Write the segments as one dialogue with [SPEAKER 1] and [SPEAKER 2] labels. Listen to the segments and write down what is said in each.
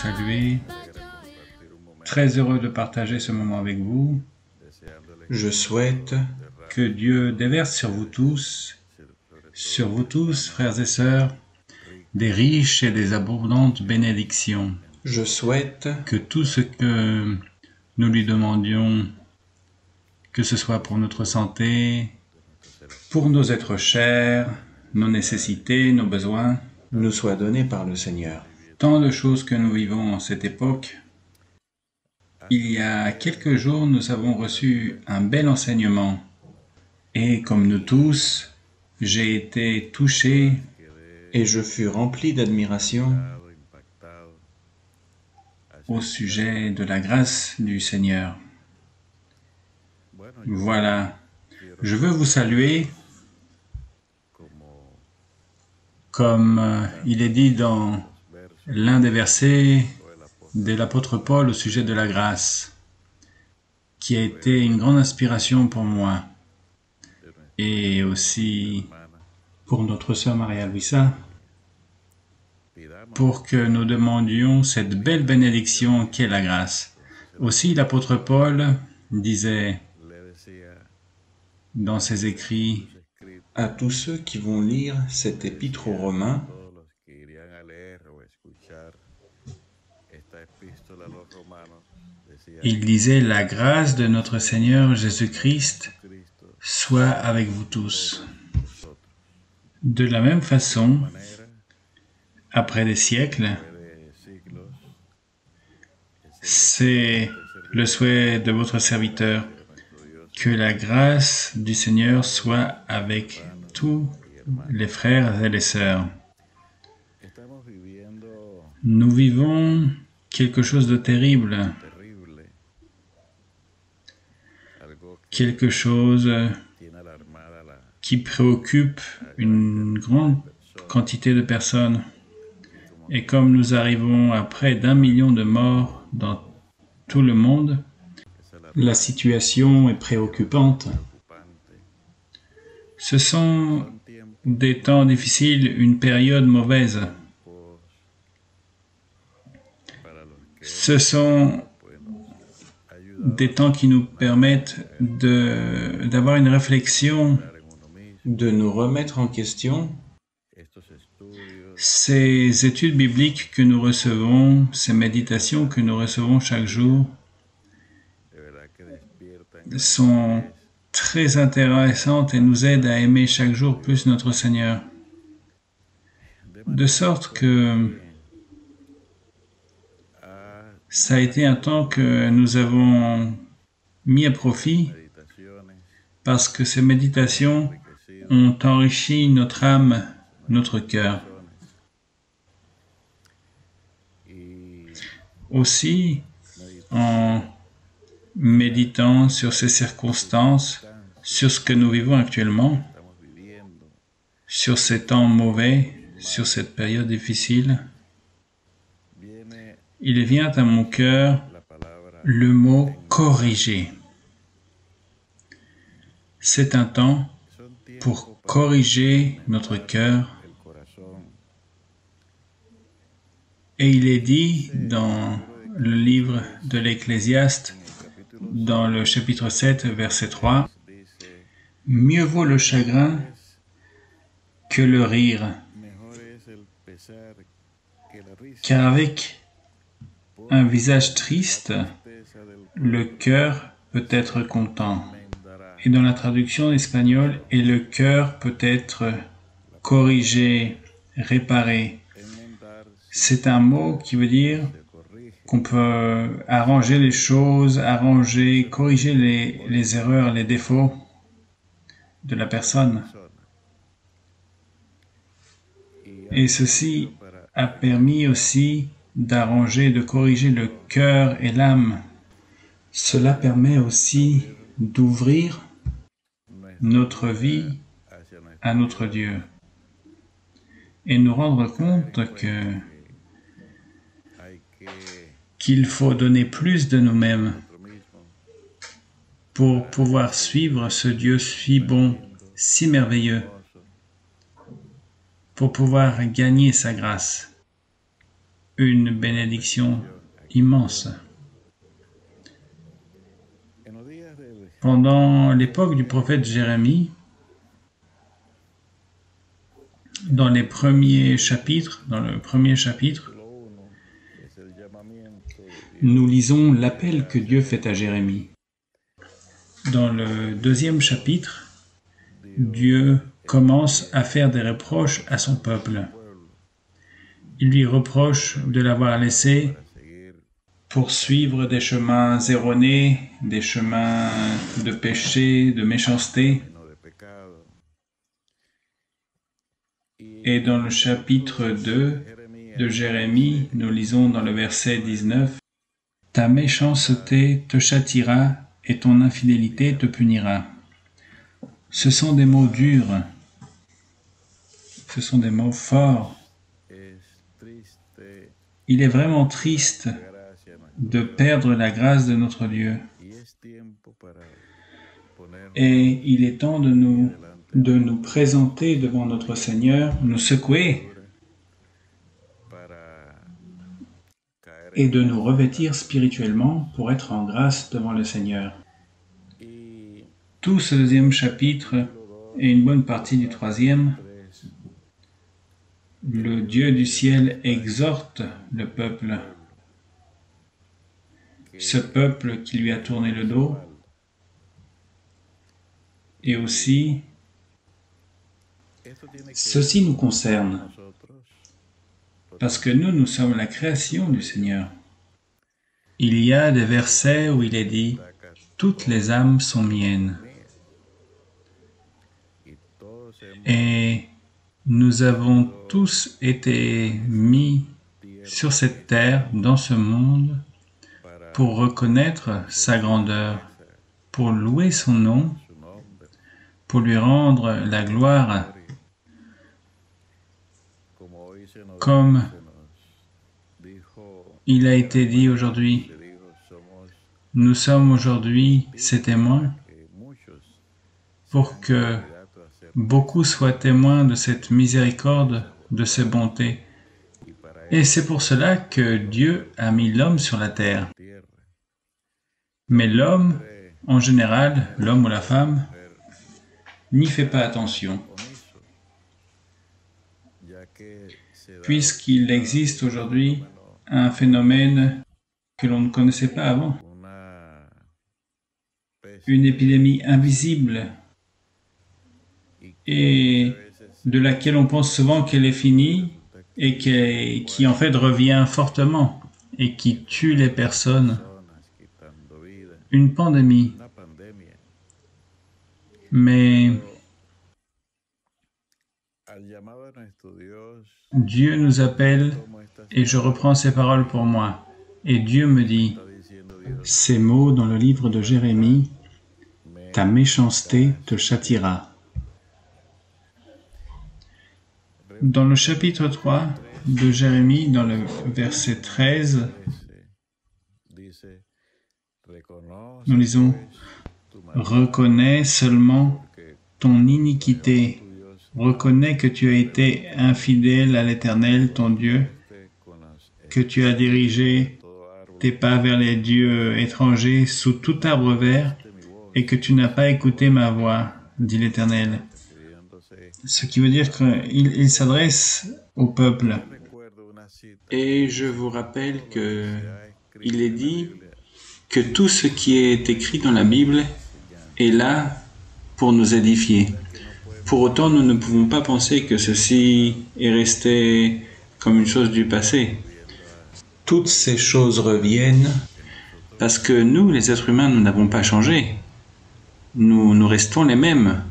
[SPEAKER 1] saluer. Très heureux de partager ce moment avec vous.
[SPEAKER 2] Je souhaite
[SPEAKER 1] Que Dieu déverse sur vous tous, frères et sœurs, des riches et des abondantes bénédictions.
[SPEAKER 2] Je souhaite
[SPEAKER 1] Que tout ce que nous lui demandions, que ce soit pour notre santé, pour nos êtres chers, nos nécessités, nos besoins,
[SPEAKER 2] nous soit donné par le Seigneur.
[SPEAKER 1] Tant de choses que nous vivons en cette époque. Il y a quelques jours, nous avons reçu un bel enseignement. Et comme nous tous, j'ai été touché
[SPEAKER 2] et je fus rempli d'admiration
[SPEAKER 1] au sujet de la grâce du Seigneur. Voilà, je veux vous saluer comme il est dit dans l'un des versets de l'apôtre Paul au sujet de la grâce, qui a été une grande inspiration pour moi et aussi pour notre sœur Maria-Luisa, pour que nous demandions cette belle bénédiction qu'est la grâce. Aussi, l'apôtre Paul disait dans ses écrits
[SPEAKER 2] à tous ceux qui vont lire cet épître aux Romains,
[SPEAKER 1] il disait « La grâce de notre Seigneur Jésus-Christ soit avec vous tous ». De la même façon, après des siècles, c'est le souhait de votre serviteur que la grâce du Seigneur soit avec tous les frères et les sœurs. Nous vivons quelque chose de terrible, quelque chose qui préoccupe une grande quantité de personnes. Et comme nous arrivons à près d'1 million de morts dans tout le monde, la situation est préoccupante. Ce sont des temps difficiles, une période mauvaise. Ce sont des temps qui nous permettent d'avoir une réflexion,
[SPEAKER 2] de nous remettre en question.
[SPEAKER 1] Ces études bibliques que nous recevons, ces méditations que nous recevons chaque jour, sont très intéressantes et nous aident à aimer chaque jour plus notre Seigneur. De sorte que ça a été un temps que nous avons mis à profit parce que ces méditations ont enrichi notre âme, notre cœur. Aussi, en méditant sur ces circonstances, sur ce que nous vivons actuellement, sur ces temps mauvais, sur cette période difficile, il vient à mon cœur le mot « corriger ». C'est un temps pour corriger notre cœur. Et il est dit dans le livre de l'Ecclésiaste, dans le chapitre 7, verset 3, « Mieux vaut le chagrin que le rire, car avec un visage triste, le cœur peut être content. » Et dans la traduction espagnole, « Et le cœur peut être corrigé, réparé ». C'est un mot qui veut dire qu'on peut arranger les choses, corriger les erreurs, les défauts de la personne. Et ceci a permis aussi d'arranger, de corriger le cœur et l'âme. Cela permet aussi d'ouvrir notre vie à notre Dieu et nous rendre compte qu'il faut donner plus de nous-mêmes pour pouvoir suivre ce Dieu si bon, si merveilleux, pour pouvoir gagner sa grâce. une bénédiction immense. Pendant l'époque du prophète Jérémie, dans le premier chapitre, nous lisons l'appel que Dieu fait à Jérémie. Dans le deuxième chapitre, Dieu commence à faire des reproches à son peuple. Il lui reproche de l'avoir laissé poursuivre des chemins erronés, des chemins de péché, de méchanceté. Et dans le chapitre 2 de Jérémie, nous lisons dans le verset 19, « Ta méchanceté te châtiera et ton infidélité te punira. » Ce sont des mots durs, ce sont des mots forts. Il est vraiment triste de perdre la grâce de notre Dieu. Et il est temps de nous présenter devant notre Seigneur, nous secouer et de nous revêtir spirituellement pour être en grâce devant le Seigneur. Tout ce deuxième chapitre et une bonne partie du troisième, le Dieu du ciel exhorte le peuple, ce peuple qui lui a tourné le dos, et aussi, ceci nous concerne, parce que nous sommes la création du Seigneur. Il y a des versets où il est dit « Toutes les âmes sont miennes ». Et nous avons tous été mis sur cette terre, dans ce monde, pour reconnaître sa grandeur, pour louer son nom, pour lui rendre la gloire, comme il a été dit aujourd'hui. Nous sommes aujourd'hui ses témoins pour que beaucoup soient témoins de cette miséricorde, de ses bontés. Et c'est pour cela que Dieu a mis l'homme sur la terre. Mais l'homme, en général, l'homme ou la femme, n'y fait pas attention. Puisqu'il existe aujourd'hui un phénomène que l'on ne connaissait pas avant. Une épidémie invisible et de laquelle on pense souvent qu'elle est finie et qui en fait revient fortement et qui tue les personnes. Une pandémie. Mais Dieu nous appelle et je reprends ces paroles pour moi. Et Dieu me dit ces mots dans le livre de Jérémie, « Ta méchanceté te châtiera ». Dans le chapitre 3 de Jérémie, dans le verset 13, nous lisons « Reconnais seulement ton iniquité, reconnais que tu as été infidèle à l'Éternel, ton Dieu, que tu as dirigé tes pas vers les dieux étrangers sous tout arbre vert, et que tu n'as pas écouté ma voix, dit l'Éternel. » Ce qui veut dire qu'il s'adresse au peuple. Et je vous rappelle qu'il est dit que tout ce qui est écrit dans la Bible est là pour nous édifier. Pour autant, nous ne pouvons pas penser que ceci est resté comme une chose du passé. Toutes ces choses reviennent parce que nous, les êtres humains, nous n'avons pas changé. Nous restons les mêmes.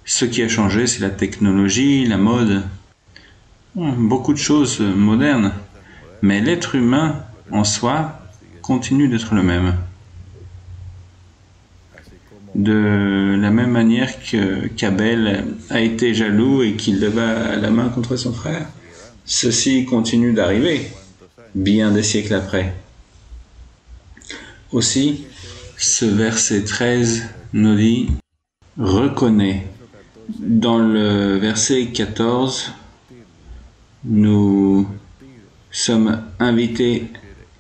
[SPEAKER 1] Ce qui a changé, c'est la technologie, la mode, beaucoup de choses modernes. Mais l'être humain, en soi, continue d'être le même. De la même manière qu'Abel a été jaloux et qu'il leva la main contre son frère, ceci continue d'arriver, bien des siècles après. Aussi, ce verset 13 nous dit « Reconnais ». Dans le verset 14, nous
[SPEAKER 2] sommes invités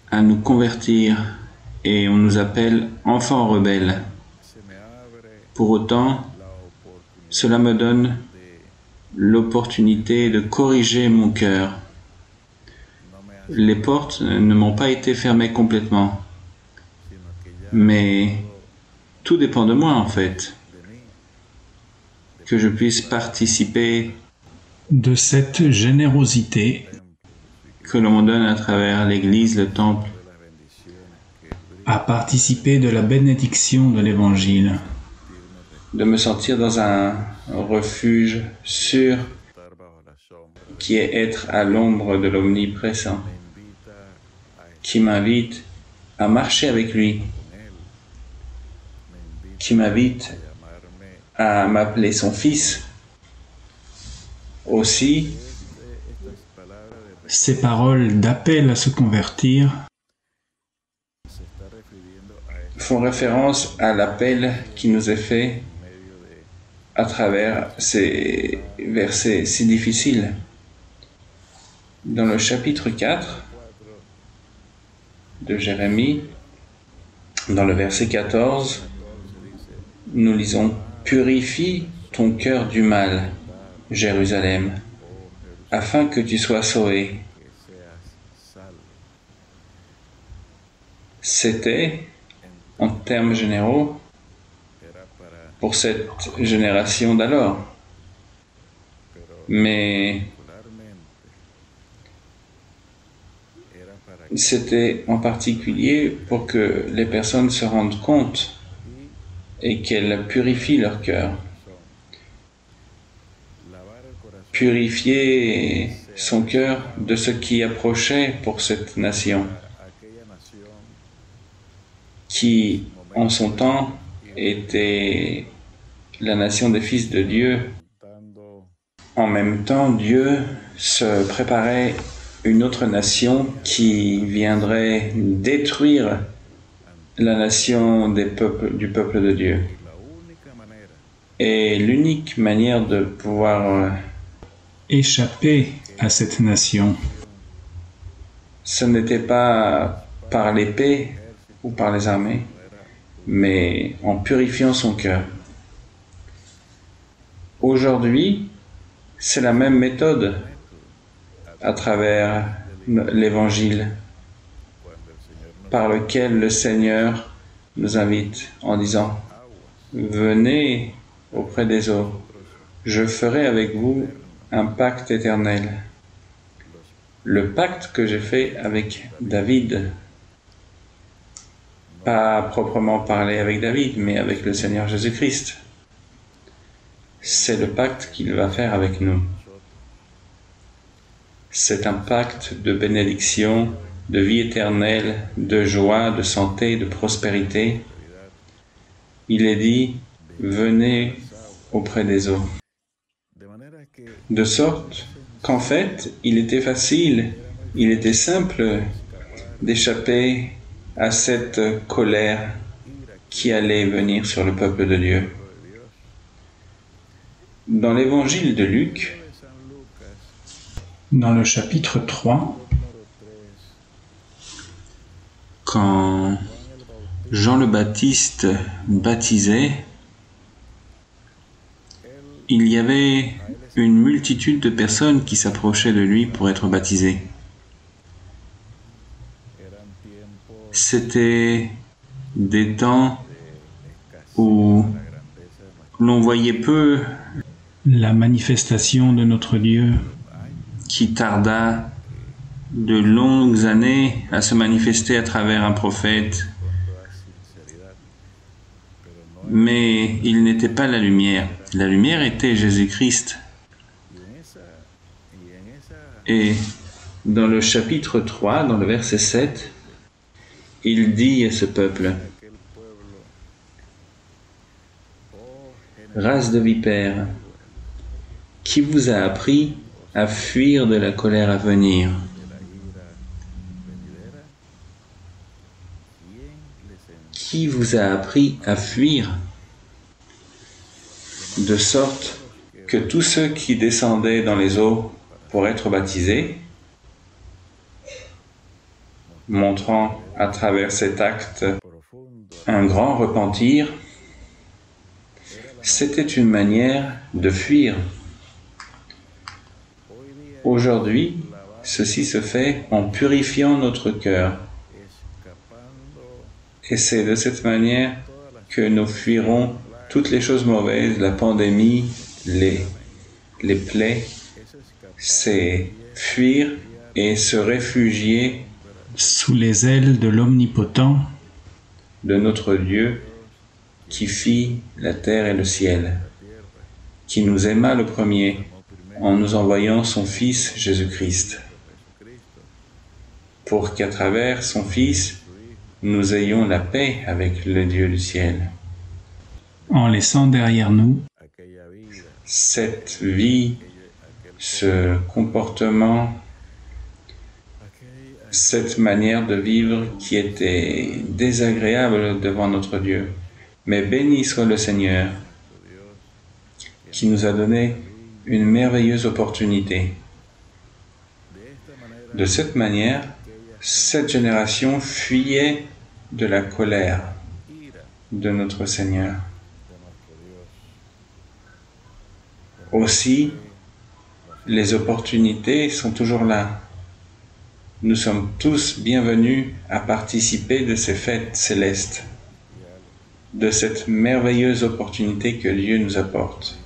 [SPEAKER 2] à nous convertir et on nous appelle enfants rebelles. Pour autant, cela me donne l'opportunité de corriger mon cœur. Les portes ne m'ont pas été fermées complètement, mais tout dépend de moi en fait. Que je puisse participer
[SPEAKER 1] de cette générosité
[SPEAKER 2] que l'on me donne à travers l'Église, le Temple,
[SPEAKER 1] à participer de la bénédiction de l'Évangile,
[SPEAKER 2] de me sentir dans un refuge sûr qui est être à l'ombre de l'Omniprésent, qui m'invite à marcher avec lui, qui m'invite à m'appeler son fils. Aussi,
[SPEAKER 1] ces paroles d'appel à se convertir
[SPEAKER 2] font référence à l'appel qui nous est fait à travers ces versets si difficiles. Dans le chapitre 4 de Jérémie, dans le verset 14, nous lisons « Purifie ton cœur du mal, Jérusalem, afin que tu sois sauvée. » C'était, en termes généraux, pour cette génération d'alors. Mais c'était en particulier pour que les personnes se rendent compte et qu'elles purifient leur cœur. Purifier son cœur de ce qui approchait pour cette nation, qui, en son temps, était la nation des fils de Dieu. En même temps, Dieu se préparait une autre nation qui viendrait détruire la nation du peuple de Dieu. Et l'unique manière de pouvoir
[SPEAKER 1] échapper à cette nation,
[SPEAKER 2] ce n'était pas par l'épée ou par les armées, mais en purifiant son cœur. Aujourd'hui, c'est la même méthode à travers l'Évangile par lequel le Seigneur nous invite en disant « Venez auprès des eaux, je ferai avec vous un pacte éternel. » Le pacte que j'ai fait avec David, pas proprement parlé avec David, mais avec le Seigneur Jésus-Christ. C'est le pacte qu'il va faire avec nous. C'est un pacte de bénédiction, de vie éternelle, de joie, de santé, de prospérité. Il est dit, venez auprès des eaux. De sorte qu'en fait, il était facile, il était simple d'échapper à cette colère qui allait venir sur le peuple de Dieu. Dans l'évangile de Luc,
[SPEAKER 1] dans le chapitre 3,
[SPEAKER 2] quand Jean le Baptiste baptisait, il y avait une multitude de personnes qui s'approchaient de lui pour être baptisées. C'était des temps où l'on voyait peu
[SPEAKER 1] la manifestation de notre Dieu,
[SPEAKER 2] qui tarda de longues années à se manifester à travers un prophète. Mais il n'était pas la lumière. La lumière était Jésus-Christ. Et dans le chapitre 3, dans le verset 7, il dit à ce peuple, « Race de vipères, qui vous a appris à fuir de la colère à venir ? » Qui vous a appris à fuir, de sorte que tous ceux qui descendaient dans les eaux pour être baptisés montrant à travers cet acte un grand repentir. C'était une manière de fuir. Aujourd'hui, ceci se fait en purifiant notre cœur. Et c'est de cette manière que nous fuirons toutes les choses mauvaises, la pandémie, les plaies. C'est fuir et se réfugier
[SPEAKER 1] sous les ailes de l'Omnipotent,
[SPEAKER 2] de notre Dieu qui fit la terre et le ciel, qui nous aima le premier en nous envoyant son Fils Jésus-Christ, pour qu'à travers son Fils, nous ayons la paix avec le Dieu du ciel.
[SPEAKER 1] En laissant derrière nous
[SPEAKER 2] cette vie, ce comportement, cette manière de vivre qui était désagréable devant notre Dieu. Mais béni soit le Seigneur qui nous a donné une merveilleuse opportunité. De cette manière, cette génération fuyait de la colère de notre Seigneur. Aussi, les opportunités sont toujours là. Nous sommes tous bienvenus à participer de ces fêtes célestes, de cette merveilleuse opportunité que Dieu nous apporte.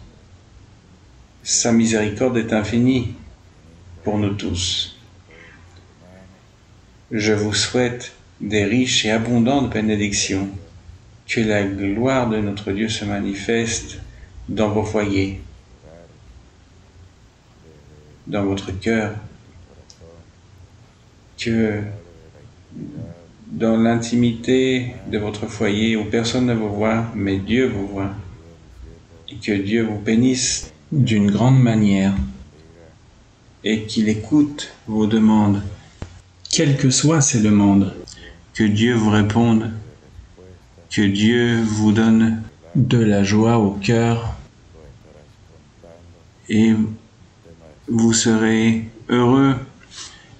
[SPEAKER 2] Sa miséricorde est infinie pour nous tous. Je vous souhaite des riches et abondantes bénédictions, que la gloire de notre Dieu se manifeste dans vos foyers, dans votre cœur, que dans l'intimité de votre foyer où personne ne vous voit, mais Dieu vous voit, et que Dieu vous bénisse d'une grande manière, et qu'il écoute vos demandes,
[SPEAKER 1] quel que soit ces demandes,
[SPEAKER 2] que Dieu vous réponde, que Dieu vous donne
[SPEAKER 1] de la joie au cœur,
[SPEAKER 2] et vous serez heureux,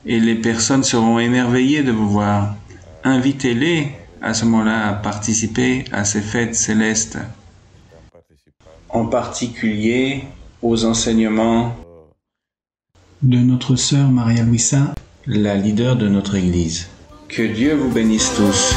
[SPEAKER 2] et les personnes seront émerveillées de vous voir. Invitez-les à ce moment-là à participer à ces fêtes célestes, en particulier aux enseignements
[SPEAKER 1] de notre sœur Maria Luisa,
[SPEAKER 2] la leader de notre Église. Que Dieu vous bénisse tous.